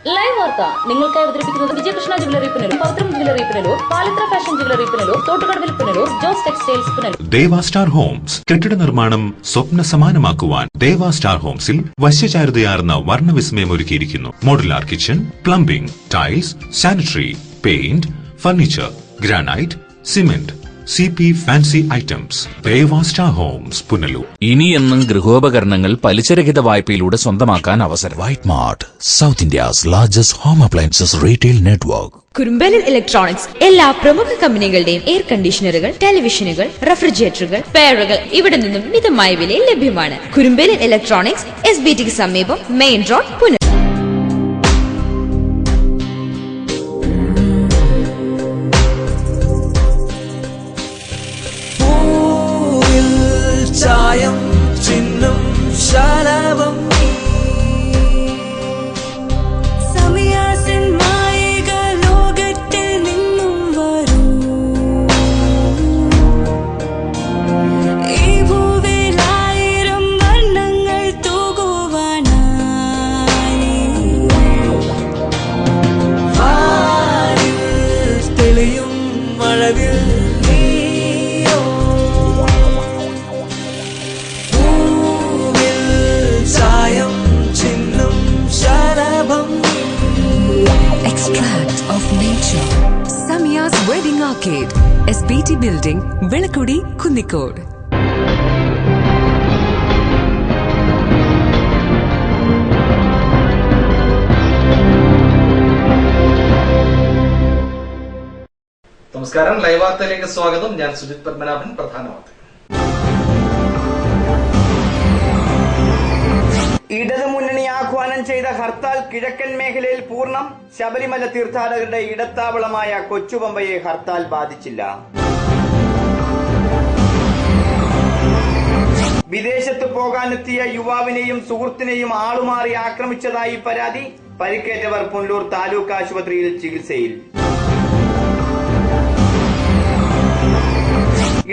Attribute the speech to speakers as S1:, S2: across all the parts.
S1: Live വാർത്ത നിങ്ങൾക്കായി അവതരിപ്പിക്കുന്നത് Vijayakrishna jewellery Punalur, Pavithram jewellery Punalur, Palithra fashion jewellery Punalur, തോട്ടുകടവിൽ Punalur, Jose textiles Punalur.
S2: Deva star homes കെട്ടിട നിർമ്മാണം സ്വപ്ന സമാനമാക്കുവാൻ ദേവ സ്റ്റാർ ഹോംസിൽ വശ്യചാരുതയാർന്ന വർണ്ണവിസ്മയം ഒരുക്കിയിരിക്കുന്നു. Modular kitchen, plumbing, tiles, sanitary, paint, furniture, granite, cement, CP fancy items. Deva star homes Punalur.
S3: ഇനിയെന്നും ഗൃഹോപകരണങ്ങൾ പലിശരഹിത വായ്പയിലൂടെ സ്വന്തമാക്കാൻ അവസരം. White mart, south India's largest home appliances retail network.
S4: കുറുമ്പലിൽ ഇലക്ട്രോണിക്സ് എല്ലാ പ്രമുഖ കമ്പനികളുടെയും എയർ കണ്ടീഷണറുകൾ, ടെലിവിഷനുകൾ, റെഫ്രിജറേറ്ററുകൾ, ഫെയറുകൾ ഇവിടെ നിന്നും മിതമായ വിലയിൽ ലഭ്യമാണ്. കുറുമ്പലിൽ ഇലക്ട്രോണിക്സ്, SBTക്ക് സമീപം, മെയിൻ റോഡ്, പുനലൂർ.
S5: ചായം ചിഹ്നം ശലഭം
S6: സമയാസൻ മായിക ലോകത്തിൽ നിന്നും വരൂ. ഈ ഭൂവിൽ 1000 വർണ്ണങ്ങൾ തൂകുവാനായി
S5: തെളിയും മഴവിൽ
S7: Samiya's Wedding Arcade, SBT Building, Velakudi, Kunnikode.
S8: നമസ്കാരം, ലൈവ് വാർത്തയിലേക്ക് സ്വാഗതം. ഞാൻ സുജിത് പത്മനാഭൻ. പ്രധാന വാർത്ത.
S9: ഇടതുമുന്നണി ആഹ്വാനം ചെയ്ത ഹർത്താൽ കിഴക്കൻ മേഖലയിൽ പൂർണ്ണം. ശബരിമല തീർത്ഥാടകരുടെ ഇടത്താവളമായ കൊച്ചുപമ്പയെ ഹർത്താൽ ബാധിച്ചില്ല. വിദേശത്ത് പോകാനെത്തിയ യുവാവിനെയും സുഹൃത്തിനെയും ആളുമാറി ആക്രമിച്ചതായി പരാതി. പരിക്കേറ്റവർ പുനലൂർ താലൂക്ക് ആശുപത്രിയിൽ ചികിത്സയിൽ.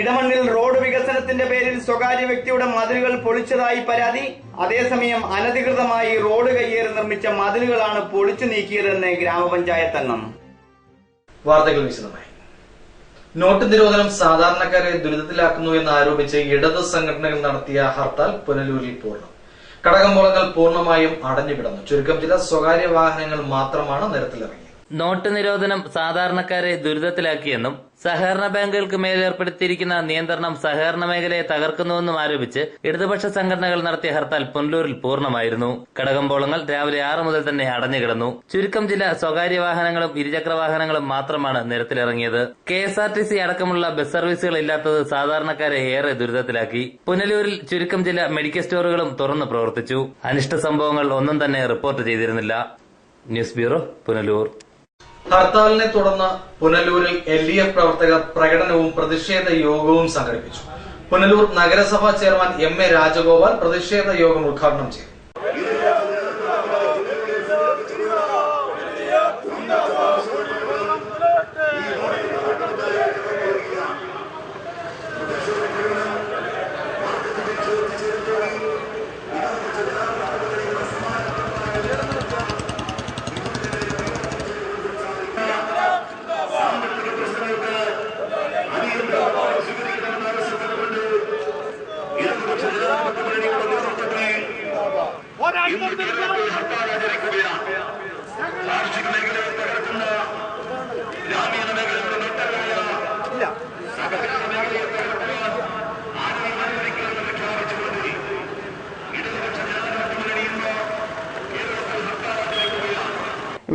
S9: ഇടമണ്ണിൽ റോഡ് വികസനത്തിന്റെ പേരിൽ സ്വകാര്യ വ്യക്തിയുടെ മതിലുകൾ പൊളിച്ചതായി പരാതി. അതേസമയം അനധികൃതമായി റോഡ് കയ്യേറി നിർമ്മിച്ച മതിലുകളാണ് പൊളിച്ചു നീക്കിയതെന്ന് ഗ്രാമപഞ്ചായത്ത് അംഗം.
S8: വാർത്തകൾ വിശദമായി. നോട്ട് നിരോധനം സാധാരണക്കാരെ ദുരിതത്തിലാക്കുന്നു എന്ന് ആരോപിച്ച് ഇടത് സംഘടനകൾ നടത്തിയ ഹർത്താൽ പുനലൂരിൽ പൂർണ്ണം. കടകമ്പോളങ്ങൾ പൂർണ്ണമായും അടഞ്ഞുകിടന്നു. ചുരുക്കം ചില സ്വകാര്യ വാഹനങ്ങൾ മാത്രമാണ് നിരത്തിലിറങ്ങിയത്.
S10: നോട്ട് നിരോധനം സാധാരണക്കാരെ ദുരിതത്തിലാക്കിയെന്നും സഹകരണ ബാങ്കുകൾക്ക് മേൽ ഏർപ്പെടുത്തിയിരിക്കുന്ന നിയന്ത്രണം സഹകരണ മേഖലയെ തകർക്കുന്നുവെന്നും ആരോപിച്ച് ഇടതുപക്ഷ സംഘടനകൾ നടത്തിയ ഹർത്താൽ പുനലൂരിൽ പൂർണ്ണമായിരുന്നു. കടകമ്പോളങ്ങൾ രാവിലെ 6 മുതൽ തന്നെ അടഞ്ഞുകിടന്നു. ചുരുക്കം ചില സ്വകാര്യ വാഹനങ്ങളും ഇരുചക്ര വാഹനങ്ങളും മാത്രമാണ് നിരത്തിലിറങ്ങിയത്. KSRTC അടക്കമുള്ള ബസ് സർവീസുകൾ ഇല്ലാത്തത് സാധാരണക്കാരെ ഏറെ ദുരിതത്തിലാക്കി. പുനലൂരിൽ ചുരുക്കം ചില മെഡിക്കൽ സ്റ്റോറുകളും തുറന്നു പ്രവർത്തിച്ചു. അനിഷ്ട സംഭവങ്ങൾ ഒന്നും തന്നെ റിപ്പോർട്ട് ചെയ്തിരുന്നില്ല. News bureau, Punalur.
S8: ഹർത്താലിനെ തുടർന്ന് പുനലൂരിൽ LDF പ്രവർത്തകർ പ്രകടനവും പ്രതിഷേധ യോഗവും സംഘടിപ്പിച്ചു. പുനലൂർ നഗരസഭാ ചെയർമാൻ MA രാജഗോപാൽ പ്രതിഷേധ യോഗം ഉദ്ഘാടനം ചെയ്തു.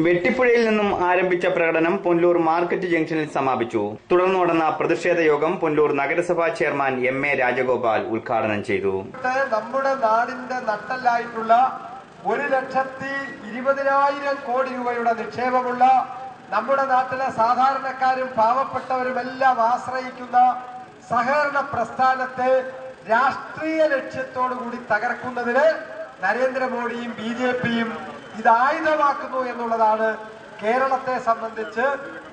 S9: വെട്ടിപ്പുഴയിൽ നിന്നും ആരംഭിച്ച പ്രകടനം പുനലൂർ മാർക്കറ്റ് ജംഗ്ഷനിൽ സമാപിച്ചു. തുടർന്ന് നടന്ന പ്രതിഷേധ യോഗം പുനലൂർ നഗരസഭാ ചെയർമാൻ MA രാജഗോപാൽ ഉദ്ഘാടനം ചെയ്തു.
S11: നമ്മുടെ നാടിന്റെ നട്ടല്ലായിട്ടുള്ള 1,20,000 കോടി രൂപയുടെ നിക്ഷേപമുള്ള നമ്മുടെ നാട്ടിലെ സാധാരണക്കാരും പാവപ്പെട്ടവരുമെല്ലാം ആശ്രയിക്കുന്ന സഹകരണ പ്രസ്ഥാനത്തെ രാഷ്ട്രീയ ലക്ഷ്യത്തോടുകൂടി തകർക്കുന്നതിന് നരേന്ദ്രമോദിയും BJPയും ഇത് ആയുധമാക്കുന്നു എന്നുള്ളതാണ് കേരളത്തെ സംബന്ധിച്ച്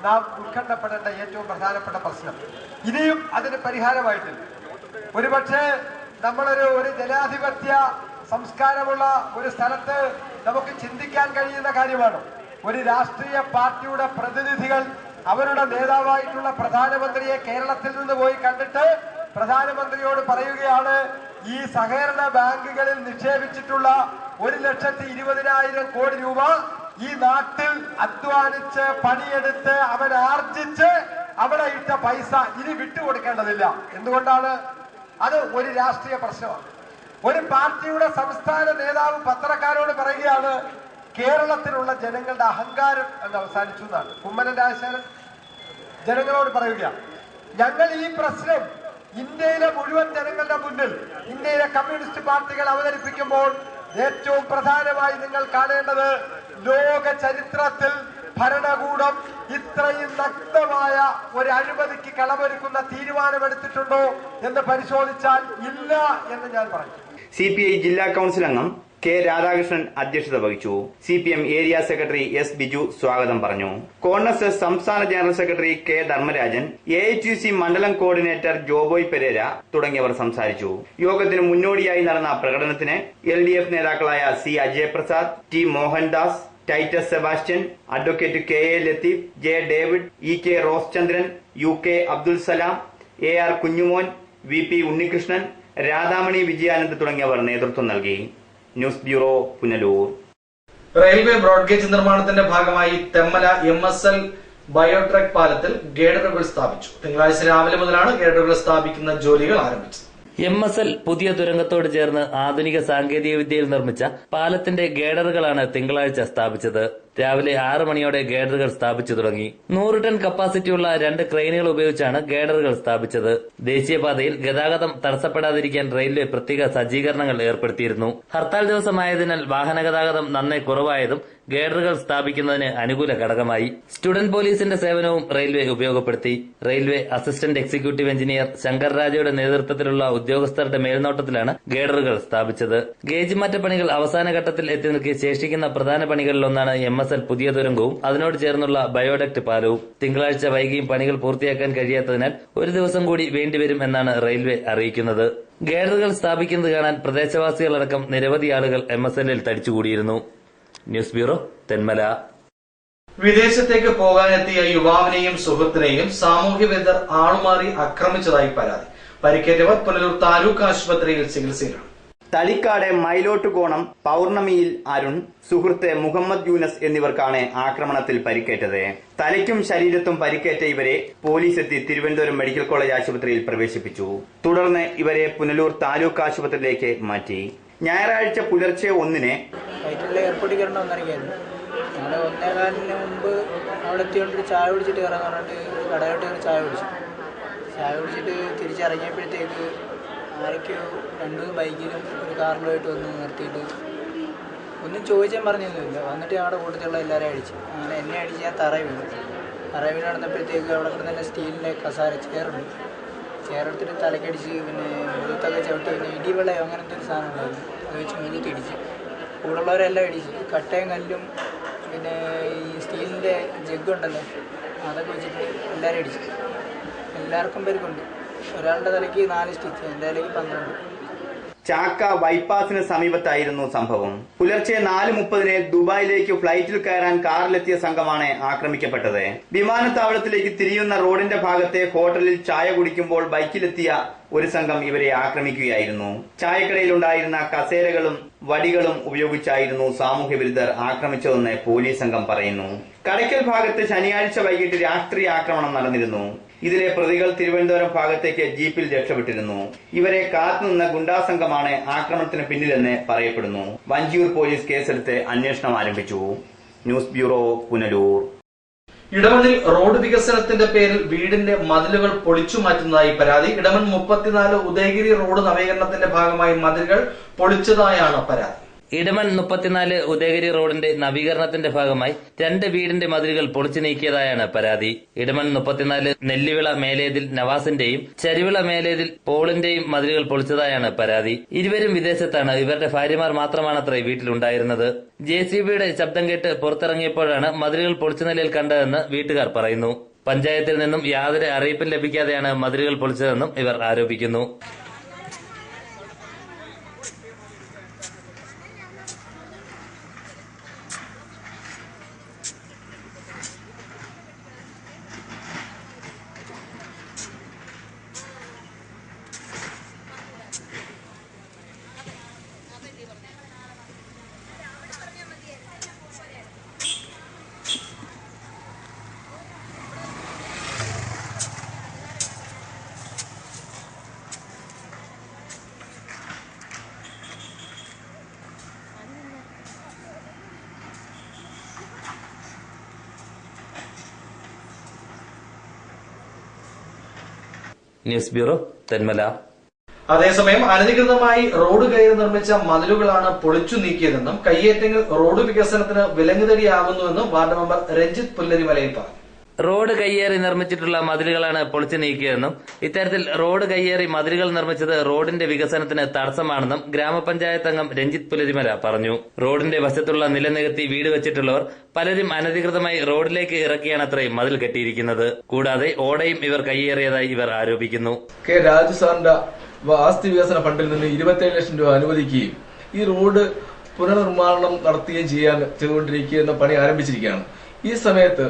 S11: നാം ഉത്കണ്ഠപ്പെടേണ്ട ഏറ്റവും പ്രധാനപ്പെട്ട പ്രശ്നം. ഇനിയും അതിന് പരിഹാരമായിട്ടില്ല. ഒരുപക്ഷെ നമ്മളൊരു ജനാധിപത്യ സംസ്കാരമുള്ള ഒരു സ്ഥലത്ത് നമുക്ക് ചിന്തിക്കാൻ കഴിയുന്ന കാര്യമാണ്. ഒരു രാഷ്ട്രീയ പാർട്ടിയുടെ പ്രതിനിധികൾ അവരുടെ നേതാവായിട്ടുള്ള പ്രധാനമന്ത്രിയെ കേരളത്തിൽ നിന്ന് പോയി കണ്ടിട്ട് പ്രധാനമന്ത്രിയോട് പറയുകയാണ്, ഈ സഹകരണ ബാങ്കുകളിൽ നിക്ഷേപിച്ചിട്ടുള്ള 1,20,000 കോടി രൂപ ഈ നാട്ടിൽ അധ്വാനിച്ച് പണിയെടുത്ത് അവൻ ആർജിച്ച് അവിടെ ഇട്ട പൈസ ഇനി വിട്ടുകൊടുക്കേണ്ടതില്ല. എന്തുകൊണ്ടാണ്? അത് ഒരു രാഷ്ട്രീയ പ്രശ്നമാണ്. ഒരു പാർട്ടിയുടെ സംസ്ഥാന നേതാവ് പത്രക്കാരോട് പറയുകയാണ്, കേരളത്തിലുള്ള ജനങ്ങളുടെ അഹങ്കാരം എന്ന് അവസാനിച്ചു എന്നാണ്. കുമ്മനം രാജശേഖരൻ ജനങ്ങളോട് പറയുകയാണ്, ഞങ്ങൾ ഈ പ്രശ്നം ഇന്ത്യയിലെ മുഴുവൻ ജനങ്ങളുടെ മുന്നിൽ ഇന്ത്യയിലെ കമ്മ്യൂണിസ്റ്റ് പാർട്ടികൾ അവതരിപ്പിക്കുമ്പോൾ ഏറ്റവും പ്രധാനമായി നിങ്ങൾ കാണേണ്ടത് ലോക ചരിത്രത്തിൽ ഭരണകൂടം ഇത്രയും നഗ്നമായ ഒരു അഴിമതിക്ക് കളമൊരുക്കുന്ന തീരുമാനമെടുത്തിട്ടുണ്ടോ എന്ന് പരിശോധിച്ചാൽ ഇല്ല എന്ന് ഞാൻ പറഞ്ഞു.
S9: CPI ജില്ലാ കൌൺസിൽ അംഗം കെ രാധാകൃഷ്ണൻ അധ്യക്ഷത വഹിച്ചു. CPM area secretary S Biju സ്വാഗതം പറഞ്ഞു. കോൺഗ്രസ് സംസ്ഥാന general secretary K Dharmarajan, AITC മണ്ഡലം കോർഡിനേറ്റർ ജോബോയ് പെരേര തുടങ്ങിയവർ സംസാരിച്ചു. യോഗത്തിന് മുന്നോടിയായി നടന്ന പ്രകടനത്തിന് LDF നേതാക്കളായ C Ajayaprasad, T Mohandas, Titus Sebastian, advocate KA Latheef, J David, EK Roschandran, UK Abdul Salam, AR Kunjumon, VP Unnikrishnan, Radhamani Vijayanand തുടങ്ങിയവർ നേതൃത്വം നൽകി. News bureau, Punalur.
S8: Railway broad gauge നിർമ്മാണത്തിന്റെ ഭാഗമായി തെമ്മല MSL ബയോട്രെക് പാലത്തിൽ ഗേഡറുകൾ സ്ഥാപിച്ചു. തിങ്കളാഴ്ച രാവിലെ മുതലാണ് ഗേഡറുകൾ സ്ഥാപിക്കുന്ന ജോലികൾ ആരംഭിച്ചത്.
S10: MSL പുതിയ തുരങ്കത്തോട് ചേർന്ന് ആധുനിക സാങ്കേതിക വിദ്യയിൽ നിർമ്മിച്ച പാലത്തിന്റെ ഗേഡറുകളാണ് തിങ്കളാഴ്ച സ്ഥാപിച്ചത്. രാവിലെ 6 മണിയോടെ ഗേഡറുകൾ സ്ഥാപിച്ചു തുടങ്ങി. 100 ടൺ കപ്പാസിറ്റിയുള്ള 2 ക്രെയിനുകൾ ഉപയോഗിച്ചാണ് ഗേഡറുകൾ സ്ഥാപിച്ചത്. ദേശീയപാതയിൽ ഗതാഗതം തടസ്സപ്പെടാതിരിക്കാൻ റെയിൽവേ പ്രത്യേക സജ്ജീകരണങ്ങൾ ഏർപ്പെടുത്തിയിരുന്നു. ഹർത്താൽ ദിവസമായതിനാൽ വാഹന ഗതാഗതം നന്നേ കുറവായതും ഗേഡറുകൾ സ്ഥാപിക്കുന്നതിന് അനുകൂല ഘടകമായി. സ്റ്റുഡന്റ് പോലീസിന്റെ സേവനവും റെയിൽവേ ഉപയോഗപ്പെടുത്തി. Railway assistant executive engineer Shankar രാജയുടെ നേതൃത്വത്തിലുള്ള ഉദ്യോഗസ്ഥരുടെ മേൽനോട്ടത്തിലാണ് ഗേഡറുകൾ സ്ഥാപിച്ചത്. ഗേജ് മാറ്റ പണികൾ അവസാന ഘട്ടത്തിൽ എത്തി നിൽക്കെ ശേഷിക്കുന്ന പ്രധാന പണികളിലൊന്നാണ് MSL പുതിയ തുരങ്കവും അതിനോട് ചേർന്നുള്ള ബയോഡക്ട് പാലവും. തിങ്കളാഴ്ച വൈകിയും പണികൾ പൂർത്തിയാക്കാൻ കഴിയാത്തതിനാൽ ഒരു ദിവസം കൂടി വേണ്ടിവരും എന്നാണ് റെയിൽവേ അറിയിക്കുന്നത്. ഗേഡറുകൾ സ്ഥാപിക്കുന്നത് കാണാൻ പ്രദേശവാസികളടക്കം നിരവധി ആളുകൾ MSLൽ തടിച്ചുകൂടിയിരുന്നു. News bureau, Thenmala.
S8: വിദേശത്തേക്ക് പോകാനെത്തിയ യുവാവിനെയും സുഹൃത്തിനെയും സാമൂഹ്യ വിരുദ്ധർ ആളുമാറി ആക്രമിച്ചതായി പരാതി. പരിക്കേറ്റവർ പുനലൂർ താലൂക്ക് ആശുപത്രിയിൽ ചികിത്സയിലാണ്.
S9: തളിക്കാട് മൈലോട്ടുകോണം പൌർണമിയിൽ അരുൺ, സുഹൃത്ത് മുഹമ്മദ് യൂനസ് എന്നിവർക്കാണ് ആക്രമണത്തിൽ പരിക്കേറ്റത്. തലയ്ക്കും ശരീരത്തും പരിക്കേറ്റ ഇവരെ പോലീസ് എത്തി തിരുവനന്തപുരം മെഡിക്കൽ കോളേജ് ആശുപത്രിയിൽ പ്രവേശിപ്പിച്ചു. തുടർന്ന് ഇവരെ പുനലൂർ താലൂക്ക് ആശുപത്രിയിലേക്ക് മാറ്റി. ഞായറാഴ്ച പുലർച്ചെ 1-ന്
S12: വയറ്റിലെ എയർപോർട്ടിൽ കയറേണ്ട വന്നിറങ്ങിയായിരുന്നു. ഞങ്ങൾ 1:15 മുമ്പ് അവിടെ എത്തിയോണ്ടൊരു ചായ കുടിച്ചിട്ട് കയറാന്ന് പറഞ്ഞിട്ട് കടയോട്ട് കയറി ചായ കുടിച്ചിട്ട് തിരിച്ചിറങ്ങിയപ്പോഴത്തേക്ക് ആരൊക്കെയോ 2 ബൈക്കിലും ഒരു കാറിലുമായിട്ട് വന്ന് നിർത്തിയിട്ട് ഒന്നും ചോദിച്ചാൽ പറഞ്ഞൊന്നുമില്ല. വന്നിട്ട് ഞങ്ങളുടെ കൂട്ടത്തിലുള്ള എല്ലാവരെയും അടിച്ചു. അങ്ങനെ എന്നെ അടിച്ച് ഞാൻ തറയിൽ നടന്നപ്പോഴത്തേക്ക് അവിടെ കിടന്ന സ്റ്റീലിൻ്റെ കസാര ചേർത്തെടുത്തിട്ട് തലക്കടിച്ച് പിന്നെ മുഖത്തൊക്കെ ചവിട്ടി പിന്നെ ഇടിവെള്ളയോ അങ്ങനത്തെ ഒരു സാധനം ഉണ്ടായിരുന്നു. അത് വെച്ച് മുന്നിട്ട് ഇടിച്ച് കൂടുള്ളവരെല്ലാം ഇടിച്ച് കട്ടയും കല്ലും പിന്നെ ഈ സ്റ്റീലിൻ്റെ ജഗ്ഗുണ്ടല്ലോ അതൊക്കെ വെച്ചിട്ട് എല്ലാവരും ഇടിച്ചു. എല്ലാവർക്കും പേർക്കുണ്ട്. ഒരാളുടെ തലയ്ക്ക് 4 സ്റ്റിച്ച്, എൻ്റെ തലയ്ക്ക് 12.
S9: ചാക്ക ബൈപ്പാസിന് സമീപത്തായിരുന്നു സംഭവം. പുലർച്ചെ 4:30-ന് ദുബായിലേക്ക് ഫ്ലൈറ്റിൽ കയറാൻ കാറിലെത്തിയ സംഘമാണ് ആക്രമിക്കപ്പെട്ടത്. വിമാനത്താവളത്തിലേക്ക് തിരിയുന്ന റോഡിന്റെ ഭാഗത്തെ ഹോട്ടലിൽ ചായ കുടിക്കുമ്പോൾ ബൈക്കിലെത്തിയ ഒരു സംഘം ഇവരെ ആക്രമിക്കുകയായിരുന്നു. ചായക്കടയിലുണ്ടായിരുന്ന കസേരകളും വടികളും ഉപയോഗിച്ചായിരുന്നു സാമൂഹ്യ വിരുദ്ധർ ആക്രമിച്ചതെന്ന് പോലീസ് സംഘം പറയുന്നു. കടയ്ക്കൽ ഭാഗത്ത് ശനിയാഴ്ച വൈകിട്ട് രാഷ്ട്രീയ ആക്രമണം നടന്നിരുന്നു. ഇതിലെ പ്രതികൾ തിരുവനന്തപുരം ഭാഗത്തേക്ക് ജീപ്പിൽ രക്ഷപ്പെട്ടിരുന്നു. ഇവരെ കാത്തുനിന്ന ഗുണ്ടാസംഘമാണ് ആക്രമണത്തിന് പിന്നിലെന്ന് പറയപ്പെടുന്നു. വഞ്ചിയൂർ പോലീസ് കേസെടുത്ത് അന്വേഷണം ആരംഭിച്ചു. News bureau, Punalur.
S8: ഇടമണ്ണിൽ റോഡ് വികസനത്തിന്റെ പേരിൽ വീടിന്റെ മതിലുകൾ പൊളിച്ചു മാറ്റുന്നതായി പരാതി. ഇടമൺ 34 ഉദയഗിരി റോഡ് നവീകരണത്തിന്റെ ഭാഗമായി മതിലുകൾ പൊളിച്ചതായാണ് പരാതി.
S10: ഇടമൺ 34 ഉദയഗിരി റോഡിന്റെ നവീകരണത്തിന്റെ ഭാഗമായി 2 വീടിന്റെ മതിലുകൾ പൊളിച്ചു നീക്കിയതായാണ് പരാതി. ഇടമൺ 34 നെല്ലിവിള മേലേതിൽ നവാസിന്റെയും ചരിവിള മേലേതിൽ പോളിന്റെയും മതിലുകൾ പൊളിച്ചതായാണ് പരാതി. ഇരുവരും വിദേശത്താണ്. ഇവരുടെ ഭാര്യമാർ മാത്രമാണത്രേ വീട്ടിലുണ്ടായിരുന്നത്. JCBയുടെ ശബ്ദം കേട്ട് പുറത്തിറങ്ങിയപ്പോഴാണ് മതിലുകൾ പൊളിച്ച നിലയിൽ കണ്ടതെന്ന് വീട്ടുകാർ പറയുന്നു. പഞ്ചായത്തിൽ നിന്നും യാതൊരു അറിയിപ്പും ലഭിക്കാതെയാണ് മതിലുകൾ പൊളിച്ചതെന്നും ഇവർ ആരോപിക്കുന്നു. News bureau, Thenmala.
S8: അതേസമയം അനധികൃതമായി റോഡ് കയറി നിർമ്മിച്ച മതിലുകളാണ് പൊളിച്ചു നീക്കിയതെന്നും കയ്യേറ്റങ്ങൾ റോഡ് വികസനത്തിന് വിലങ്ങുതടിയാകുന്നുവെന്നും വാർഡ് മെമ്പർ രഞ്ജിത്ത് പുല്ലരിമലയിൽ പറഞ്ഞു.
S10: റോഡ് കയ്യേറി നിർമ്മിച്ചിട്ടുള്ള മതിലുകളാണ് പൊളിച്ചു നീക്കിയതെന്നും ഇത്തരത്തിൽ റോഡ് കയ്യേറി മതിലുകൾ നിർമ്മിച്ചത് റോഡിന്റെ വികസനത്തിന് തടസ്സമാണെന്നും ഗ്രാമപഞ്ചായത്ത് അംഗം രഞ്ജിത്ത് പുലരിമല പറഞ്ഞു. റോഡിന്റെ വശത്തുള്ള നിലനികത്തി വീട് വെച്ചിട്ടുള്ളവർ പലരും അനധികൃതമായി റോഡിലേക്ക് ഇറക്കിയാണത്രേ മതിൽ കെട്ടിയിരിക്കുന്നത്. കൂടാതെ ഓടയും ഇവർ കയ്യേറിയതായി ഇവർ ആരോപിക്കുന്നു.
S13: കെ രാജു സാറിന്റെ ആസ്തി വികസന ഫണ്ടിൽ നിന്ന് 27 ലക്ഷം രൂപ അനുവദിക്കുകയും ഈ റോഡ് പുനർനിർമ്മാണം നടത്തുകയും ചെയ്തുകൊണ്ടിരിക്കുന്ന പണി ആരംഭിച്ചിരിക്കുകയാണ്. ഈ സമയത്ത്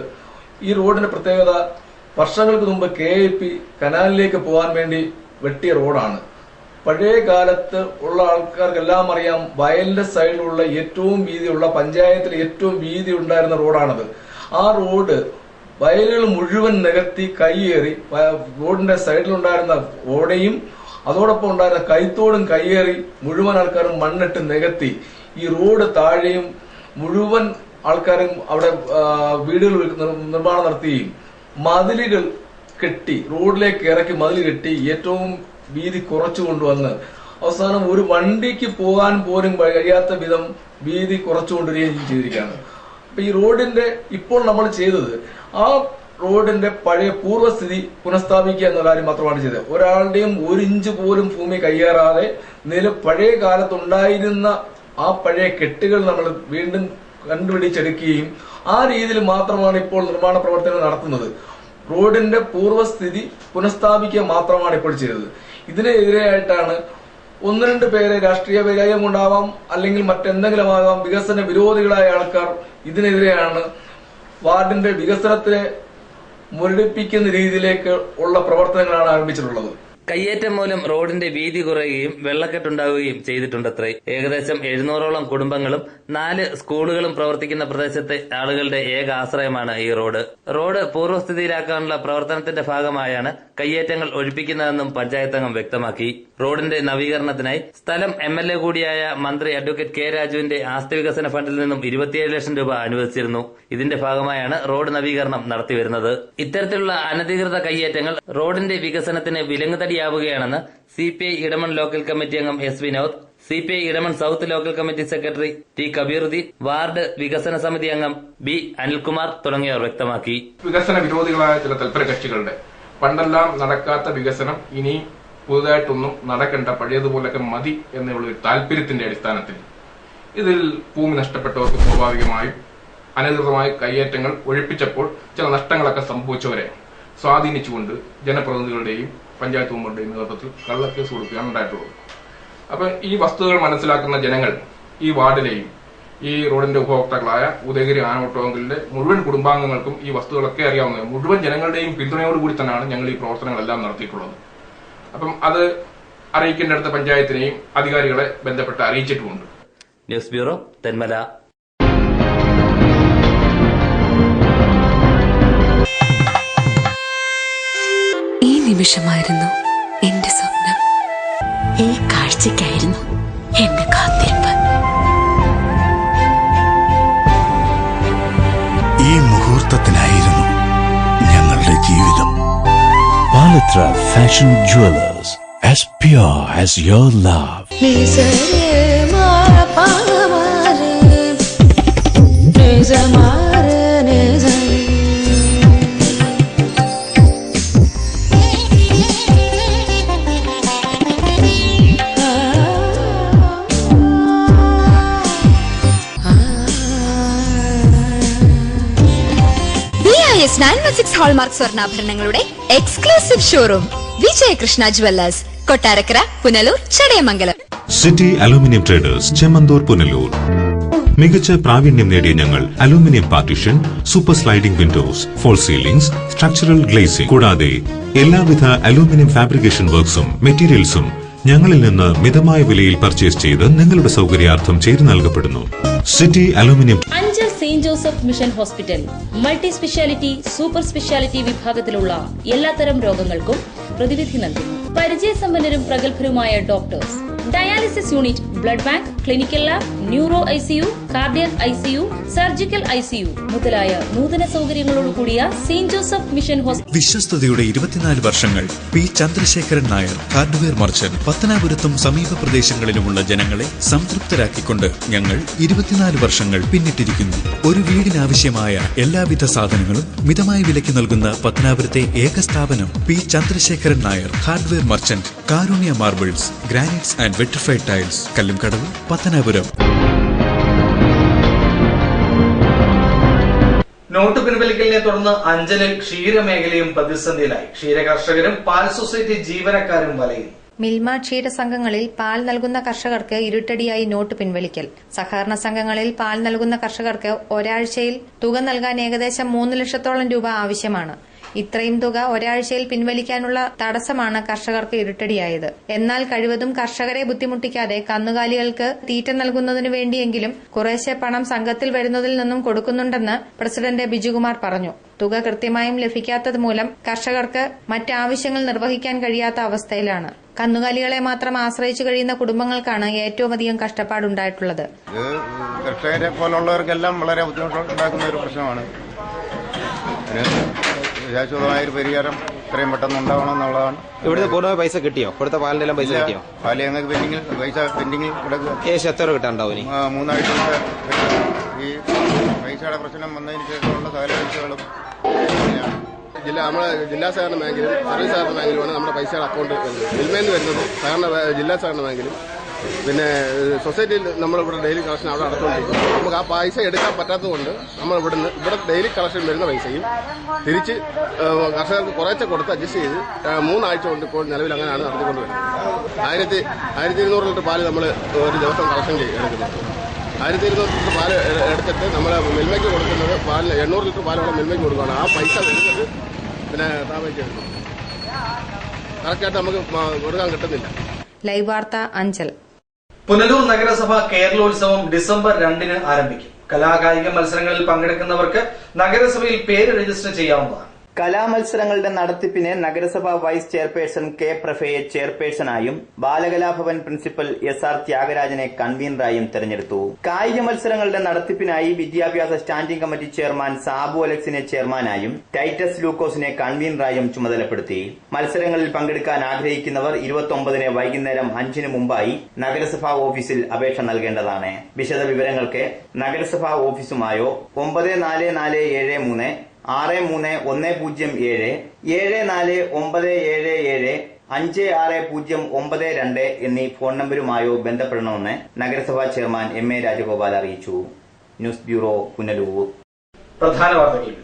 S13: ഈ റോഡിന്റെ പ്രത്യേകത വർഷങ്ങൾക്ക് മുമ്പ് KIP കനാലിലേക്ക് പോകാൻ വേണ്ടി വെട്ടിയ റോഡാണ്. പഴയ കാലത്ത് ഉള്ള ആൾക്കാർക്കെല്ലാം അറിയാം, വയലിന്റെ സൈഡിലുള്ള ഏറ്റവും വീതിയുള്ള പഞ്ചായത്തിൽ ഏറ്റവും വീതി ഉണ്ടായിരുന്ന റോഡാണത്. ആ റോഡ് വയലുകൾ മുഴുവൻ നികത്തി കയ്യേറി റോഡിന്റെ സൈഡിലുണ്ടായിരുന്ന ഓടയും അതോടൊപ്പം ഉണ്ടായിരുന്ന കൈത്തോടും കയ്യേറി മുഴുവൻ ആൾക്കാരും മണ്ണിട്ട് നികത്തി ഈ റോഡ് താഴെയും മുഴുവൻ ആൾക്കാരും അവിടെ വീടുകൾ നിർമ്മാണം നടത്തുകയും മതിലുകൾ കെട്ടി റോഡിലേക്ക് ഇറക്കി മതിൽ കെട്ടി ഏറ്റവും വീതി കുറച്ചു കൊണ്ടുവന്ന് അവസാനം ഒരു വണ്ടിക്ക് പോകാൻ പോലും കഴിയാത്ത വിധം വീതി കുറച്ചുകൊണ്ടുവരികയും ചെയ്തിരിക്കുകയാണ്. അപ്പൊ ഈ റോഡിന്റെ ഇപ്പോൾ നമ്മൾ ചെയ്തത് ആ റോഡിന്റെ പഴയ പൂർവ്വസ്ഥിതി പുനഃസ്ഥാപിക്കുക എന്ന കാര്യം മാത്രമാണ് ചെയ്തത്. ഒരാളുടെയും 1 ഇഞ്ച് പോലും ഭൂമി കയ്യേറാതെ പഴയ കാലത്തുണ്ടായിരുന്ന ആ പഴയ കെട്ടുകൾ നമ്മൾ വീണ്ടും കണ്ടുപിടിച്ചെടുക്കുകയും ആ രീതിയിൽ മാത്രമാണ് ഇപ്പോൾ നിർമ്മാണ പ്രവർത്തനങ്ങൾ നടത്തുന്നത്. റോഡിന്റെ പൂർവ്വസ്ഥിതി പുനഃസ്ഥാപിക്കുക മാത്രമാണ് ഇപ്പോൾ ചെയ്തത്. ഇതിനെതിരെയായിട്ടാണ് 1-2 പേരെ രാഷ്ട്രീയ വൈരാഗ്യം കൊണ്ടാവാം, അല്ലെങ്കിൽ മറ്റെന്തെങ്കിലും ആകാം, വികസന വിരോധികളായ ആൾക്കാർ ഇതിനെതിരെയാണ് വാർഡിന്റെ വികസനത്തെ മുരടിപ്പിക്കുന്ന രീതിയിലേക്ക് ഉള്ള പ്രവർത്തനങ്ങളാണ് ആരംഭിച്ചിട്ടുള്ളത്.
S10: കയ്യേറ്റം മൂലം റോഡിന്റെ വീതി കുറയുകയും വെള്ളക്കെട്ടുണ്ടാവുകയും ചെയ്തിട്ടുണ്ടത്രേ. ഏകദേശം 700ഓളം കുടുംബങ്ങളും 4 സ്കൂളുകളും പ്രവർത്തിക്കുന്ന പ്രദേശത്തെ ആളുകളുടെ ഏക ആശ്രയമാണ് ഈ റോഡ്. റോഡ് പൂർവ്വസ്ഥിതിയിലാക്കാനുള്ള പ്രവർത്തനത്തിന്റെ ഭാഗമായാണ് കയ്യേറ്റങ്ങൾ ഒഴിപ്പിക്കുന്നതെന്നും പഞ്ചായത്ത് അംഗം വ്യക്തമാക്കി. റോഡിന്റെ നവീകരണത്തിനായി സ്ഥലം MLA കൂടിയായ മന്ത്രി അഡ്വക്കേറ്റ് കെ രാജുവിന്റെ ആസ്തി വികസന ഫണ്ടിൽ നിന്നും 27 ലക്ഷം രൂപ അനുവദിച്ചിരുന്നു. ഇതിന്റെ ഭാഗമായാണ് റോഡ് നവീകരണം നടത്തിവരുന്നത്. ഇത്തരത്തിലുള്ള അനധികൃത കയ്യേറ്റങ്ങൾ റോഡിന്റെ വികസനത്തിന് വിലങ്ങുതടിയാവുകയാണെന്ന് CPI ഇടമൺ ലോക്കൽ കമ്മിറ്റി അംഗം S Vinod, CPI Edamon south local committee secretary T Kabeeruddin, ward വികസന സമിതി അംഗം B അനിൽകുമാർ തുടങ്ങിയവർ വ്യക്തമാക്കി.
S14: വികസന വിരോധികളായ ചില തൽപര കക്ഷികളുടെ പണ്ടെല്ലാം നടക്കാത്ത വികസനം ഇനി പുതുതായിട്ടൊന്നും നടക്കേണ്ട, പഴയതുപോലൊക്കെ മതി എന്നുള്ള ഒരു താല്പര്യത്തിന്റെ അടിസ്ഥാനത്തിൽ ഇതിൽ ഭൂമി നഷ്ടപ്പെട്ടവർക്ക് സ്വാഭാവികമായും അനധികൃതമായ കയ്യേറ്റങ്ങൾ ഒഴിപ്പിച്ചപ്പോൾ ചില നഷ്ടങ്ങളൊക്കെ സംഭവിച്ചവരെ സ്വാധീനിച്ചുകൊണ്ട് ജനപ്രതിനിധികളുടെയും പഞ്ചായത്ത് മെമ്പറുടെയും നേതൃത്വത്തിൽ കള്ളക്കേസ് കൊടുക്കുകയാണ് ഉണ്ടായിട്ടുള്ളത്. അപ്പൊ ഈ വസ്തുതകൾ മനസ്സിലാക്കുന്ന ജനങ്ങൾ ഈ വാർഡിലെയും ഈ റോഡിന്റെ ഉപഭോക്താക്കളായ ഉദയഗിരി ആനവട്ടോങ്കലിന്റെ മുഴുവൻ കുടുംബാംഗങ്ങൾക്കും ഈ വസ്തുക്കളൊക്കെ അറിയാവുന്നത് മുഴുവൻ ജനങ്ങളുടെയും പിന്തുണയോടുകൂടി തന്നെയാണ് ഞങ്ങൾ ഈ പ്രവർത്തനങ്ങളെല്ലാം നടത്തിയിട്ടുള്ളത്. അപ്പം അത് അറിയിക്കേണ്ടടുത്ത പഞ്ചായത്തിനെയും അധികാരികളെ ബന്ധപ്പെട്ട് അറിയിച്ചിട്ടുമുണ്ട്.
S10: News bureau, Thenmala.
S7: ഈ നിമിഷമായിരുന്നു എന്റെ സ്വപ്നം.
S15: ഈ കാഴ്ചയ്ക്കായിരുന്നു എന്റെ കാത്തിരിപ്പ്.
S16: ഈ മുഹൂർത്തത്തിനായിരുന്നു ഞങ്ങളുടെ ജീവിതം. Palathra fashion jewellers, as pure as your love.
S4: BIS 916 hallmark സ്വർണ്ണാഭരണങ്ങളുടെ exclusive showroom Vijayakrishna jewellers, Kottarakkara, Punalur, Chadayamangalam.
S2: City aluminium traders, Chemmanthoor, Punalur. മികച്ച പ്രാവീണ്യം നേടിയ ഞങ്ങൾ aluminium partition, super sliding windows, false ceilings, structural glazing കൂടാതെ എല്ലാവിധ അലൂമിനിയം ഫാബ്രിക്കേഷൻ വർക്ക്സും മെറ്റീരിയൽസും ഞങ്ങളിൽ നിന്ന് മിതമായ വിലയിൽ പർച്ചേസ് ചെയ്ത് നിങ്ങളുടെ സൗകര്യാർത്ഥം ചെയ്തു നൽകപ്പെടുന്നു. City aluminium.
S1: Anchal saint Joseph mission hospital multi speciality, super speciality വിഭാഗത്തിലുള്ള എല്ലാത്തരം രോഗങ്ങൾക്കും പ്രതിവിധി നൽകുന്നു. പരിചയസമ്പന്നരും പ്രഗത്ഭരുമായ doctors, dialysis unit, blood bank, clinical lab, neuro ICU, cardiac ICU, surgical ICU മുതലായ നൂതന സൗകര്യങ്ങളോടുകൂടിയ സെയിന്റ് ജോസഫ് മിഷൻ ഹോസ്പിറ്റൽ.
S16: വിശ്വസ്തയുടെ 24 വർഷങ്ങൾ. P Chandrasekharan Nair, hardware merchant. പത്തനാപുരത്തും സമീപ പ്രദേശങ്ങളിലുമുള്ള ജനങ്ങളെ സംതൃപ്തരാക്കിക്കൊണ്ട് ഞങ്ങൾ 24 വർഷങ്ങൾ പിന്നിട്ടിരിക്കുന്നു. ഒരു വീടിനാവശ്യമായ എല്ലാവിധ സാധനങ്ങളും മിതമായ വിലയ്ക്ക് നൽകുന്ന പത്തനാപുരത്തെ ഏക സ്ഥാപനം P Chandrasekharan Nair, hardware merchant, Karunya marbles, granites and vitrified tiles, Kallumkadavu, Pathanapuram.
S8: Note പിൻവലിക്കലിനെ തുടർന്ന് അഞ്ചലിൽ ക്ഷീരമേഖലയും പ്രതിസന്ധിയിലായി. ക്ഷീര കർഷകരും പാൽ സൊസൈറ്റി ജീവനക്കാരും വലയുന്നു.
S17: മിൽമ ക്ഷീര സംഘങ്ങളിൽ പാൽ നൽകുന്ന കർഷകർക്ക് ഇരുട്ടടിയായി നോട്ട് പിൻവലിക്കൽ. സഹകരണ സംഘങ്ങളിൽ പാൽ നൽകുന്ന കർഷകർക്ക് ഒരാഴ്ചയിൽ തുക നൽകാൻ ഏകദേശം 3 ലക്ഷത്തോളം രൂപ ആവശ്യമാണ്. ഇത്രയും തുക ഒരാഴ്ചയിൽ പിൻവലിക്കാനുള്ള തടസ്സമാണ് കർഷകർക്ക് ഇരുട്ടടിയായത്. എന്നാൽ കഴിവതും കർഷകരെ ബുദ്ധിമുട്ടിക്കാതെ കന്നുകാലികൾക്ക് തീറ്റ നൽകുന്നതിനു വേണ്ടിയെങ്കിലും കുറേശ്ശെ പണം സംഘത്തിൽ വരുന്നതിൽ നിന്നും കൊടുക്കുന്നുണ്ടെന്ന് പ്രസിഡന്റ് ബിജുകുമാർ പറഞ്ഞു. തുക കൃത്യമായും ലഭിക്കാത്തത് മൂലം കർഷകർക്ക് മറ്റാവശ്യങ്ങൾ നിർവഹിക്കാൻ കഴിയാത്ത അവസ്ഥയിലാണ്. കന്നുകാലികളെ മാത്രം ആശ്രയിച്ചു കഴിയുന്ന കുടുംബങ്ങൾക്കാണ് ഏറ്റവും അധികം കഷ്ടപ്പാടുണ്ടായിട്ടുള്ളത്.
S18: കർഷകരെ പോലുള്ളവർക്കെല്ലാം വളരെ ബുദ്ധിമുട്ടുണ്ടാക്കുന്ന ഒരു പ്രശ്നമാണ്. ശാശ്വതമായ ഒരു പരിഹാരം എത്രയും പെട്ടെന്ന് ഉണ്ടാവണം എന്നുള്ളതാണ്.
S19: ഇവിടുത്തെ പൂർണ്ണമായ പൈസ കിട്ടിയോ? ഇവിടുത്തെ പാലിന്റെ എല്ലാം പൈസ കിട്ടിയോ?
S18: പാല് ഞങ്ങൾക്ക് പൈസ പെൻഡിങ്ങിൽ കിടക്കുക.
S19: എത്ര കിട്ടാണ്ടാവും?
S18: 3 ആഴ്ച ഈ പൈസയുടെ പ്രശ്നം വന്നതിന് ശേഷമുള്ള സകല
S20: നമ്മുടെ ജില്ലാ സഹകരണ ബാങ്കിലും സർവീസ് സഹകരണ ബാങ്കിലുമാണ് നമ്മുടെ പൈസയുടെ അക്കൗണ്ട് മിൽമയിൽ നിന്ന് വരുന്നത്. ജില്ലാ സഹകരണ ബാങ്കിലും പിന്നെ സൊസൈറ്റിയിൽ നമ്മളിവിടെ ഡെയിലി കളക്ഷൻ അവിടെ നടത്തുകൊണ്ടിരിക്കും. നമുക്ക് ആ പൈസ എടുക്കാൻ പറ്റാത്തതുകൊണ്ട് നമ്മൾ ഇവിടെ ഡെയിലി കളക്ഷൻ വരുന്ന പൈസയും തിരിച്ച് കർഷകർക്ക് കുറേശ്ശെ കൊടുത്ത് അഡ്ജസ്റ്റ് ചെയ്ത് 3 ആഴ്ച കൊണ്ട് ഇപ്പോൾ നിലവിൽ അങ്ങനെയാണ് നടത്തിക്കൊണ്ടുവരുന്നത്. 1200 ലിറ്റർ പാല് നമ്മൾ ഒരു ദിവസം കളക്ഷൻ എടുക്കുന്നത്. 1200 ലിറ്റർ പാല് എടുത്തിട്ട് നമ്മൾ മിൽമയ്ക്ക് കൊടുക്കുന്നത് പാലിന് 800 ലിറ്റർ പാലോടെ മിൽമയ്ക്ക് കൊടുക്കുകയാണ്. ആ പൈസ വരുന്നത് പിന്നെ താമസിച്ചെടുക്കും. കറക്റ്റായിട്ട് നമുക്ക് കൊടുക്കാൻ കിട്ടുന്നില്ല.
S17: ലൈവ് വാർത്ത അഞ്ചൽ.
S8: പുനലൂർ നഗരസഭ കേരളോത്സവം ഡിസംബർ 2 ആരംഭിക്കും. കലാകായിക മത്സരങ്ങളിൽ പങ്കെടുക്കുന്നവർക്ക് നഗരസഭയിൽ പേര് രജിസ്റ്റർ ചെയ്യാവുന്നതാണ്.
S9: കലാമത്സരങ്ങളുടെ നടത്തിപ്പിന് നഗരസഭാ വൈസ് ചെയർപേഴ്സൺ കെ പ്രഫയെ ചെയർപേഴ്സണായും ബാലകലാഭവൻ പ്രിൻസിപ്പൽ SR ത്യാഗരാജനെ കൺവീനറായും തെരഞ്ഞെടുത്തു. കായിക മത്സരങ്ങളുടെ നടത്തിപ്പിനായി വിദ്യാഭ്യാസ സ്റ്റാൻഡിംഗ് കമ്മിറ്റി ചെയർമാൻ സാബു അലക്സിനെ ചെയർമാനായും ടൈറ്റസ് ലൂക്കോസിനെ കൺവീനറായും ചുമതലപ്പെടുത്തി. മത്സരങ്ങളിൽ പങ്കെടുക്കാൻ ആഗ്രഹിക്കുന്നവർ 29 വൈകുന്നേരം 5 മുമ്പായി നഗരസഭാ ഓഫീസിൽ അപേക്ഷ നൽകേണ്ടതാണ്. വിശദ വിവരങ്ങൾക്ക് നഗരസഭാ ഓഫീസുമായോ 9447 631007 74977 569092 എന്നീ ഫോൺ നമ്പരുമായോ ബന്ധപ്പെടണമെന്ന് നഗരസഭാ ചെയർമാൻ MA രാജഗോപാൽ അറിയിച്ചു. News bureau, Punalur.
S8: പ്രധാന വാർത്തകൾ.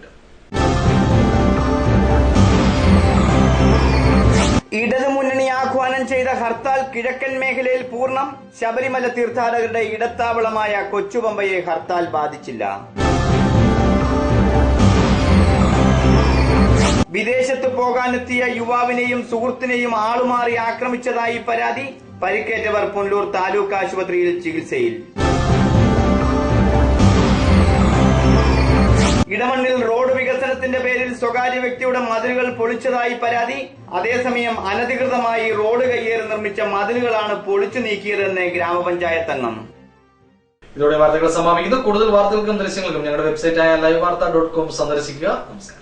S9: ഇടതുമുന്നണി ആഹ്വാനം ചെയ്ത ഹർത്താൽ കിഴക്കൻ മേഖലയിൽ പൂർണ്ണം. ശബരിമല തീർത്ഥാടകരുടെ ഇടത്താവളമായ കൊച്ചുപമ്പയെ ഹർത്താൽ ബാധിച്ചില്ല. വിദേശത്ത് പോകാനെത്തിയ യുവാവിനെയും സുഹൃത്തിനെയും ആളുമാറി ആക്രമിച്ചതായി പരാതി. പരിക്കേറ്റവർ പുനലൂർ താലൂക്ക് ആശുപത്രിയിൽ ചികിത്സയിൽ. ഇടമണ്ണിൽ റോഡ് വികസനത്തിന്റെ പേരിൽ സ്വകാര്യ വ്യക്തിയുടെ മതിലുകൾ പൊളിച്ചതായി പരാതി. അതേസമയം അനധികൃതമായി റോഡ് കയ്യേറി നിർമ്മിച്ച മതിലുകളാണ് പൊളിച്ചു നീക്കിയതെന്ന് ഗ്രാമപഞ്ചായത്ത് അംഗം.
S8: ഇതോടെ വാർത്തകൾ സമാപിക്കുന്നു. കൂടുതൽ വാർത്തകൾക്കും ദൃശ്യങ്ങൾക്കും ഞങ്ങളുടെ വെബ്സൈറ്റായ livevarta.com സന്ദർശിക്കുക. നമസ്കാരം.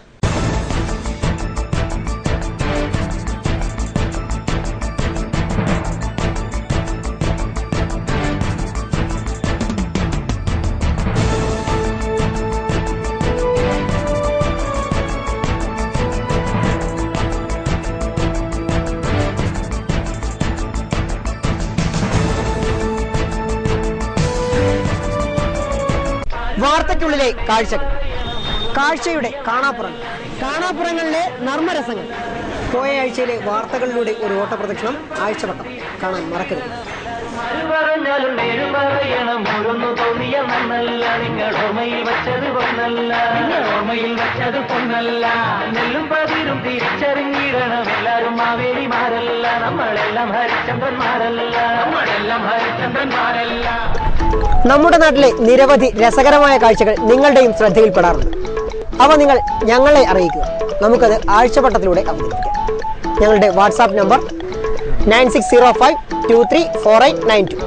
S21: വാർത്തയ്ക്കുള്ളിലെ കാഴ്ചകൾ, കാഴ്ചയുടെ കാണാപ്പുറങ്ങൾ, കാണാപ്പുറങ്ങളിലെ നർമ്മരസങ്ങൾ. പോയ ആഴ്ചയിലെ വാർത്തകളിലൂടെ ഒരു ഓട്ടപ്രദക്ഷിണം, ആഴ്ചവട്ടം കാണാൻ മറക്കരുത്.
S22: പറഞ്ഞാലും നേര് പറയണം, ഓരോന്നു തോന്നിയ നന്നല്ല. നിങ്ങൾ ഓർമ്മയിൽ വെച്ചത് പൊന്നല്ല, ഓർമ്മയിൽ വെച്ചത് പൊന്നല്ല. നെല്ലും പതിരും തിരിച്ചറിഞ്ഞിടണം. എല്ലാരും മാവേലിമാരല്ല, നമ്മളെല്ലാം ഹരിചന്ദ്രന്മാരല്ല, നമ്മളെല്ലാം ഹരിചന്ദ്രന്മാരല്ല.
S21: നമ്മുടെ നാട്ടിലെ നിരവധി രസകരമായ കാഴ്ചകൾ നിങ്ങളുടെയും ശ്രദ്ധയിൽപ്പെടാറുണ്ട്. അവ നിങ്ങൾ ഞങ്ങളെ അറിയിക്കുക. നമുക്കത് ആഴ്ചവട്ടത്തിലൂടെ അവതരിപ്പിക്കാം. ഞങ്ങളുടെ വാട്സാപ്പ് നമ്പർ 9605234892.